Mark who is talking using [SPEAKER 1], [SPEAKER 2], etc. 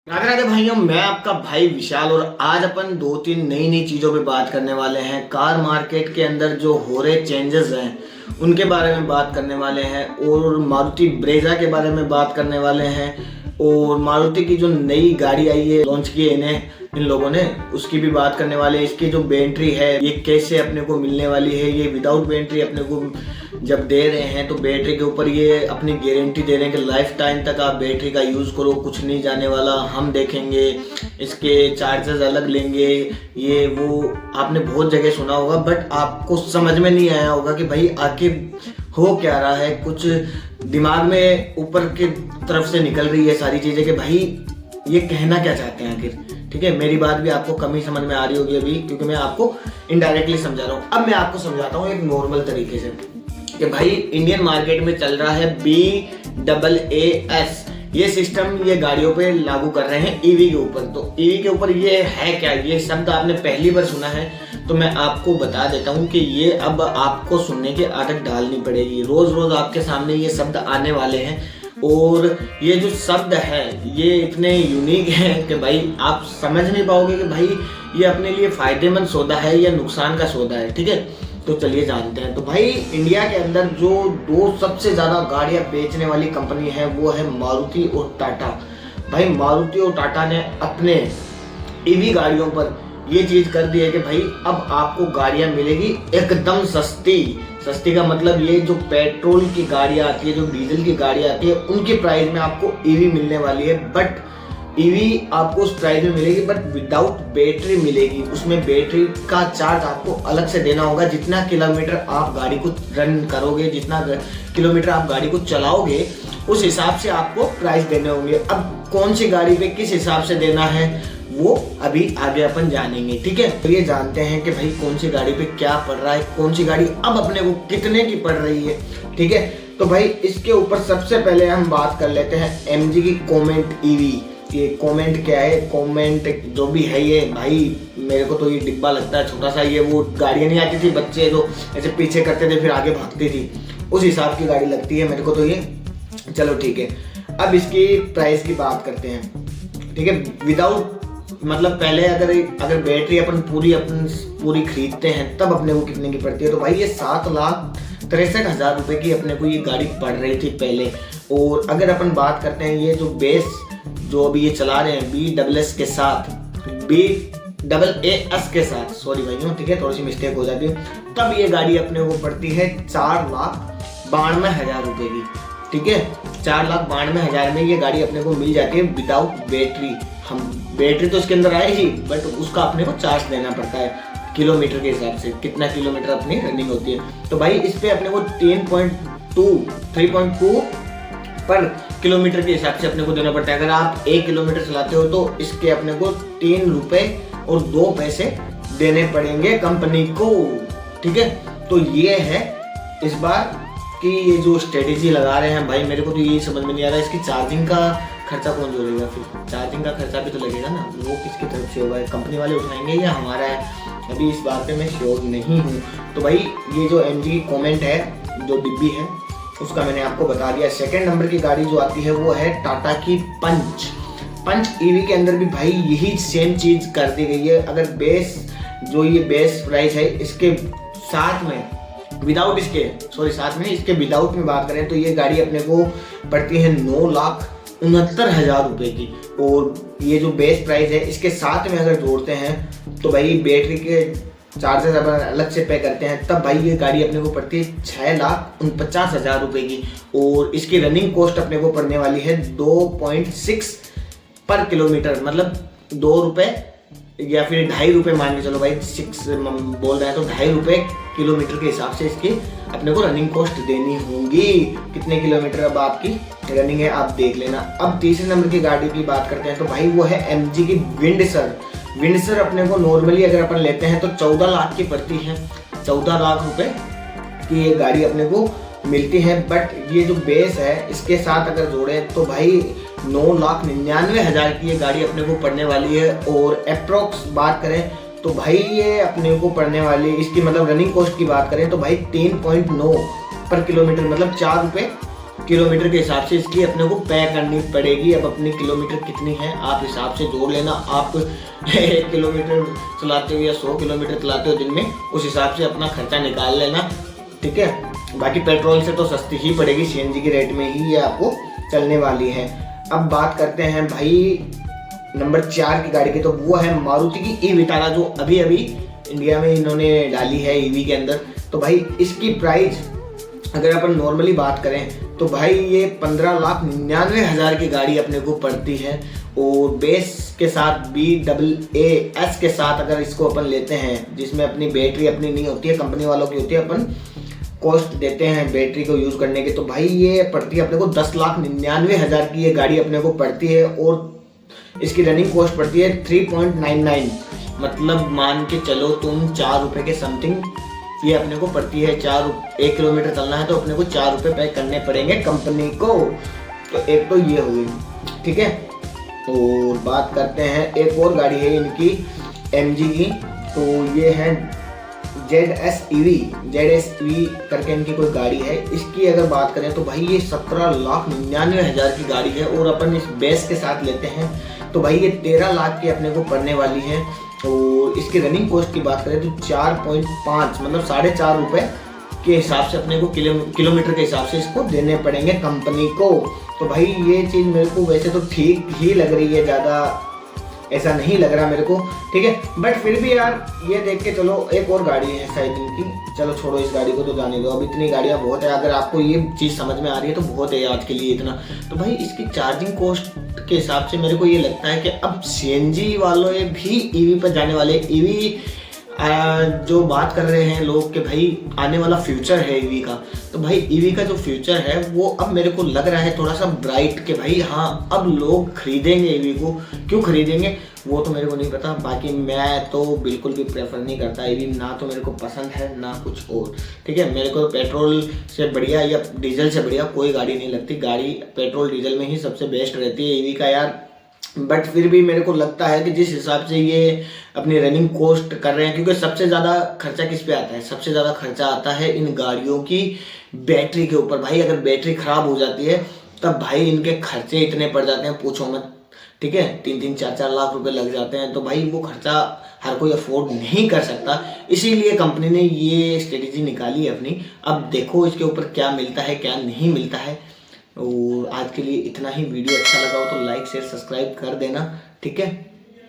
[SPEAKER 1] राधे राधे भाइयों, मैं आपका भाई विशाल और आज अपन दो तीन नई नई चीज़ों पे बात करने वाले हैं। कार मार्केट के अंदर जो हो रहे चेंजेस हैं उनके बारे में बात करने वाले हैं और मारुति ब्रेजा के बारे में बात करने वाले हैं और मारुति की जो नई गाड़ी आई है, लॉन्च की है इन लोगों ने, उसकी भी बात करने वाले हैं। इसकी जो बैटरी है ये कैसे अपने को मिलने वाली है, ये विदाउट बैटरी अपने को जब दे रहे हैं तो बैटरी के ऊपर ये अपनी गारंटी दे रहे हैं कि लाइफ टाइम तक आप बैटरी का यूज़ करो, कुछ नहीं जाने वाला, हम देखेंगे, इसके चार्जेस अलग लेंगे, ये वो आपने बहुत जगह सुना होगा बट आपको समझ में नहीं आया होगा कि भाई आखिर हो क्या रहा है। कुछ दिमाग में ऊपर की तरफ से निकल रही है सारी चीज़ें कि भाई ये कहना क्या चाहते हैं आखिर। ठीक है, मेरी बात भी आपको कम ही समझ में आ रही होगी अभी, क्योंकि मैं आपको इनडायरेक्टली समझा रहा हूँ। अब मैं आपको समझाता हूँ एक नॉर्मल तरीके से कि भाई इंडियन मार्केट में चल रहा है BAAS, ये सिस्टम ये गाड़ियों पे लागू कर रहे हैं ईवी के ऊपर। तो ईवी के ऊपर ये है क्या, ये शब्द आपने पहली बार सुना है तो मैं आपको बता देता हूँ कि ये अब आपको सुनने की आदत डालनी पड़ेगी। रोज रोज आपके सामने ये शब्द आने वाले हैं और ये जो शब्द है ये इतने यूनिक हैं कि भाई आप समझ नहीं पाओगे कि भाई ये अपने लिए फायदेमंद सौदा है या नुकसान का सौदा है। ठीक है, तो चलिए जानते हैं। तो भाई इंडिया के अंदर जो दो सबसे ज़्यादा गाड़ियाँ बेचने वाली कंपनी है वो है मारुति और टाटा। भाई मारुति और टाटा ने अपने ईवी गाड़ियों पर ये चीज़ कर दी है कि भाई अब आपको गाड़ियाँ मिलेगी एकदम सस्ती। सस्ती का मतलब ये जो पेट्रोल की गाड़ियाँ आती है, जो डीजल की गाड़ियाँ आती है, उनके प्राइस में आपको ईवी मिलने वाली है। बट ईवी आपको उस प्राइस में मिलेगी बट विदाउट बैटरी मिलेगी। उसमें बैटरी का चार्ज आपको अलग से देना होगा। जितना किलोमीटर आप गाड़ी को रन करोगे, जितना किलोमीटर आप गाड़ी को चलाओगे, उस हिसाब से आपको प्राइस देने होंगे। अब कौन सी गाड़ी पे किस हिसाब से देना है वो अभी आगे अपन जानेंगे। ठीक है, तो ये जानते हैं कि भाई कौन सी गाड़ी पे क्या पड़ रहा है, कौन सी गाड़ी अब अपने को कितने की पड़ रही है। ठीक है, तो भाई इसके ऊपर सबसे पहले हम बात कर लेते हैं MG की कॉमेंट ईवी। ये कॉमेंट क्या है, कॉमेंट जो भी है ये भाई मेरे को तो ये डिब्बा लगता है छोटा सा। ये वो गाड़ियाँ नहीं आती थी बच्चे जो ऐसे पीछे करते थे फिर आगे भागती थी, उस हिसाब की गाड़ी लगती है मेरे को तो ये। चलो ठीक है, अब इसकी प्राइस की बात करते हैं। ठीक है, विदाउट मतलब पहले अगर बैटरी अपन पूरी खरीदते हैं तब अपने को कितने की पड़ती है। तो भाई ये 7,63,000 रुपए की अपने को ये गाड़ी पड़ रही थी पहले। और अगर अपन बात करते हैं ये जो बेस जो अभी ये चला रहे हैं BAAS के साथ, BAAS के साथ, सॉरी भाइयों, ठीक है थोड़ी सी मिस्टेक हो जाती है, तब ये गाड़ी अपने को पड़ती है 4,92,000 रुपए की। ठीक है, 4,92,000 में ये गाड़ी अपने को मिल जाती है विदाउट बैटरी। हम बैटरी तो इसके अंदर आएगी बट उसका अपने को चार्ज देना पड़ता है किलोमीटर के हिसाब से, कितना किलोमीटर अपनी रनिंग होती है। तो भाई इस पे अपने को 3.2 पर किलोमीटर के हिसाब से अपने को देना पड़ता है। अगर आप 1 किलोमीटर चलाते हो तो इसके अपने को 3 रुपए और 2 पैसे देने पड़ेंगे कंपनी को। ठीक है, तो ये है इस बार कि ये जो स्ट्रेटेजी लगा रहे हैं भाई, मेरे को तो यही समझ में नहीं आ रहा है इसकी चार्जिंग का खर्चा कौन जोड़ेगा। फिर चार्जिंग का खर्चा भी तो लगेगा ना, वो किसकी तरफ से होगा, कंपनी वाले उठाएंगे या हमारा है, अभी इस बात पे मैं श्योर नहीं हूँ। तो भाई ये जो MG की कॉमेंट है, जो डिब्बी है, उसका मैंने आपको बता दिया। सेकंड नंबर की गाड़ी जो आती है वो है टाटा की पंच ईवी के अंदर भी भाई यही सेम चीज़ कर दी गई है। अगर बेस प्राइस है इसके साथ में विदाउट इसके विदाउट में बात करें तो ये गाड़ी अपने को पड़ती है 9,69,000 रुपए की। और ये जो बेस प्राइस है इसके साथ में अगर जोड़ते हैं तो भाई बैटरी के चार्जेस अपन अलग से पे करते हैं, तब भाई ये गाड़ी अपने को पड़ती है 6,49,000 रुपए की। और इसकी रनिंग कॉस्ट अपने को पड़ने वाली है 2.6 पर किलोमीटर, मतलब 2 रुपए या फिर 2.5 रुपए मान के चलो भाई, 6 बोल रहे हैं तो 2.5 रुपए किलोमीटर के हिसाब से इसकी अपने को रनिंग कॉस्ट देनी होगी। कितने किलोमीटर अब आपकी रनिंग है आप देख लेना। अब तीसरे नंबर की गाड़ी की बात करते हैं तो भाई वो है MG की विंडसर अपने को नॉर्मली अगर अपन लेते हैं तो 14 लाख की पड़ती है। 14 लाख रुपए की ये गाड़ी अपने को मिलती है। बट ये जो बेस है इसके साथ अगर जोड़े तो भाई 9,99,000 की ये गाड़ी अपने को पड़ने वाली है। और अप्रोक्स बात करें तो भाई ये अपने को पड़ने वाली, इसकी मतलब रनिंग कॉस्ट की बात करें तो भाई 3.9 पर किलोमीटर, मतलब 4 रुपए किलोमीटर के हिसाब से इसकी अपने को पे करनी पड़ेगी। अब अपनी किलोमीटर कितनी है आप हिसाब से जोड़ लेना। आप 1 किलोमीटर चलाते हो या 100 किलोमीटर चलाते हो दिन में, उस हिसाब से अपना खर्चा निकाल लेना, ठीक है। बाकी पेट्रोल से तो सस्ती ही पड़ेगी, सीएनजी के रेट में ही ये आपको चलने वाली है। अब बात करते हैं भाई नंबर 4 की गाड़ी की, तो वो है मारुति की ई विटारा, जो अभी अभी इंडिया में इन्होंने डाली है ईवी के अंदर। तो भाई इसकी प्राइस अगर अपन नॉर्मली बात करें तो भाई ये 15,99,000 की गाड़ी अपने को पड़ती है। और बेस के साथ BAAS के साथ अगर इसको अपन लेते हैं, जिसमें अपनी बैटरी अपनी नहीं होती है, कंपनी वालों की होती है, अपन कॉस्ट देते हैं बैटरी को यूज़ करने की, तो भाई ये पड़ती है अपने को 10,99,000 की ये गाड़ी अपने को पड़ती है। और इसकी रनिंग कॉस्ट पड़ती है 3.99, मतलब मान के चलो तुम 4 रुपये के समथिंग ये अपने को पड़ती है। 1 किलोमीटर चलना है तो अपने को 4 रुपये पे करने पड़ेंगे कंपनी को। तो एक तो ये हुई, ठीक है। और बात करते हैं एक और गाड़ी है इनकी MG की, तो ये है ZSEV करके इनकी कोई गाड़ी है। इसकी अगर बात करें तो भाई ये 17,99,000 की गाड़ी है। और अपन इस बेस के साथ लेते हैं तो भाई ये 13 लाख की अपने को पड़ने वाली है। और इसकी रनिंग कॉस्ट की बात करें तो 4.5 मतलब 4.5 रुपये के हिसाब से अपने को किलोमीटर के हिसाब से इसको देने पड़ेंगे कंपनी को। तो भाई ये चीज़ मेरे को वैसे तो ठीक ही लग रही है, ज़्यादा ऐसा नहीं लग रहा मेरे को, ठीक है। बट फिर भी यार ये देख के चलो एक और गाड़ी है शायद इनकी, चलो छोड़ो इस गाड़ी को तो जाने दो, अब इतनी गाड़ियाँ बहुत है। अगर आपको ये चीज़ समझ में आ रही है तो बहुत है आज के लिए इतना। तो भाई इसकी चार्जिंग कॉस्ट के हिसाब से मेरे को ये लगता है कि अब CNG वालों भी ईवी पर जाने वाले। ईवी जो बात कर रहे हैं लोग कि भाई आने वाला फ्यूचर है ईवी का, तो भाई ईवी का जो फ्यूचर है वो अब मेरे को लग रहा है थोड़ा सा ब्राइट कि भाई हाँ अब लोग खरीदेंगे ईवी को। क्यों खरीदेंगे वो तो मेरे को नहीं पता, बाकी मैं तो बिल्कुल भी प्रेफर नहीं करता ईवी, ना तो मेरे को पसंद है ना कुछ और, ठीक है। मेरे को पेट्रोल से बढ़िया या डीजल से बढ़िया कोई गाड़ी नहीं लगती। गाड़ी पेट्रोल डीजल में ही सबसे बेस्ट रहती है ईवी का यार। बट फिर भी मेरे को लगता है कि जिस हिसाब से ये अपनी रनिंग कॉस्ट कर रहे हैं, क्योंकि सबसे ज़्यादा खर्चा किस पे आता है, सबसे ज़्यादा खर्चा आता है इन गाड़ियों की बैटरी के ऊपर। भाई अगर बैटरी ख़राब हो जाती है तब भाई इनके खर्चे इतने पड़ जाते हैं पूछो मत, ठीक है। 3-3, 4-4 लाख रुपए लग जाते हैं। तो भाई वो खर्चा हर कोई अफोर्ड नहीं कर सकता, इसीलिए कंपनी ने ये स्ट्रेटेजी निकाली है अपनी। अब देखो इसके ऊपर क्या मिलता है क्या नहीं मिलता है। और आज के लिए इतना ही। वीडियो अच्छा लगा हो तो लाइक शेयर सब्सक्राइब कर देना, ठीक है।